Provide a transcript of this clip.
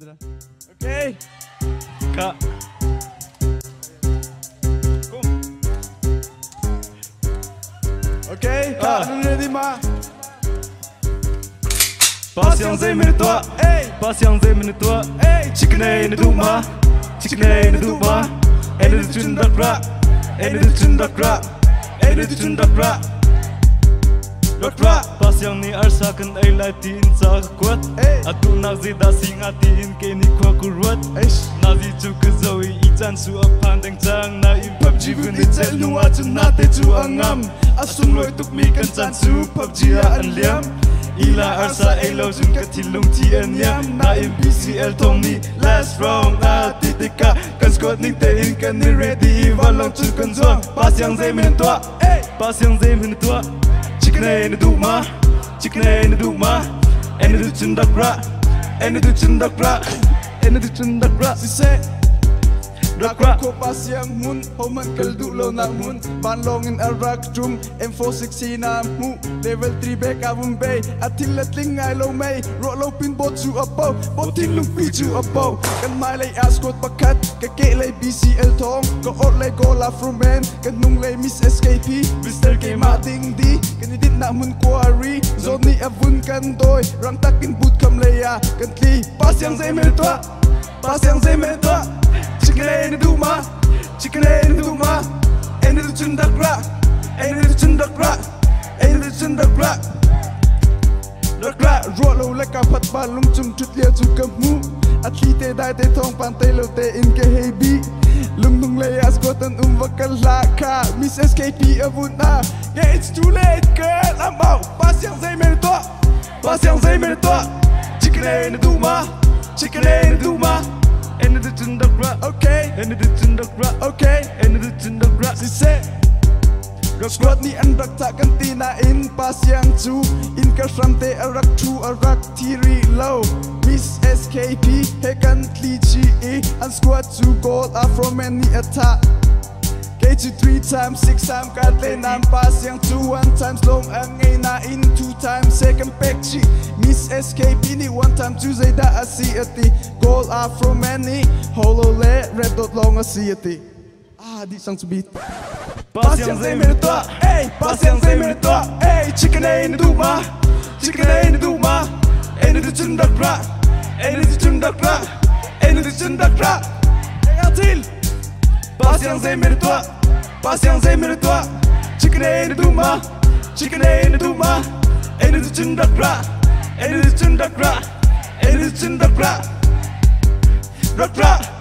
Okay. Kak. Okay, Kak, ready ma? Pasiang Zeihme Tuah, Pasiang Zeihme Tuah, Chikne ne duma, Chikne ne duma, Ene de Chundakra, Ene de Chundakra, Ene de Chundakra. Dokra, Pasiang ni arsakan ay latin sa kuat, Atu nagzida singatin kini kwa kuruat, Nazi chuka zawi itan su apandang chang na PUBG vun itel nuwa chunate chu angam, Asung loy tukmi kan chan su PUBG a anliam. Ila arsa elo jun katilung ti anyam na BCL tong ni last round a titika kan squad ni te in kan ni ready valong chun kan zong Pasiang Zeihme Tuah, Pasiang Zeihme Tuah, Chikne ne duma, Chikne ne duma, Ene de Chundakra, Ene de Chundakra, Ene de Chundakra. Si se Dakra ko Pasiang mun homan kaldu lo na mun ban long in arak drum M416 na mu level 3 back avum bay atil latling ai lo may ro lo pin bot chu apo botin lung pi chu apo kan mai lay ascot pakat ka ke lay BCL tong ko ot lay go la from man kan nung lay miss SKP Mr. K mating di kan dit na mun quarry zone ni avun kan doy rang takin boot kam lay ya kan tli Pasiang Zeihme Tuah, Pasiang Zeihme Tuah. Chikne ne duma, Chikne ne duma, Ene de Chundakra, Ene de Chundakra, Ene de Chundakra. Dakra, rolo leka pat balung chung chut lia chu kamu. Atli te dai te thong pan te lo te in ke hebi. Lung nung le asgotan vakal laka, Miss SKP avuna. Yeah, it's too late, girl. I'm out. Pasiang Zeihme Tuah, Pasiang Zeihme Tuah. Chikne ne duma, Chikne ne duma. Ene de Chundakra, Okay, Ene de Chundakra, okay. Ene de Chundakra. Si se squad ni an rak tak kan tina in Pasiang chu in ka framte arak chu arak tiri low Miss SKP he kan tli chi an squad chu goal are from any attack K2 3 times 6 times katle nam Pasiang chu 1 times long ang na in 2 times second pek chi Miss SKP ni 1 time Tuesday da asiati goal are from any holo le red dot long asiati di sang to beat Pasiang Zeihme Tuah, Pasiang Zeihme Tuah, Chikne ne duma, Chikne ne duma, Ene de Chundakra, Ene de Chundakra, Ene de Chundakra. Atil Pasiang Zeihme Tuah, Pasiang Zeihme Tuah, Chikne ne duma, Chikne ne duma, Ene de Chundakra, Ene de Chundakra, Ene de Chundakra. Dakra.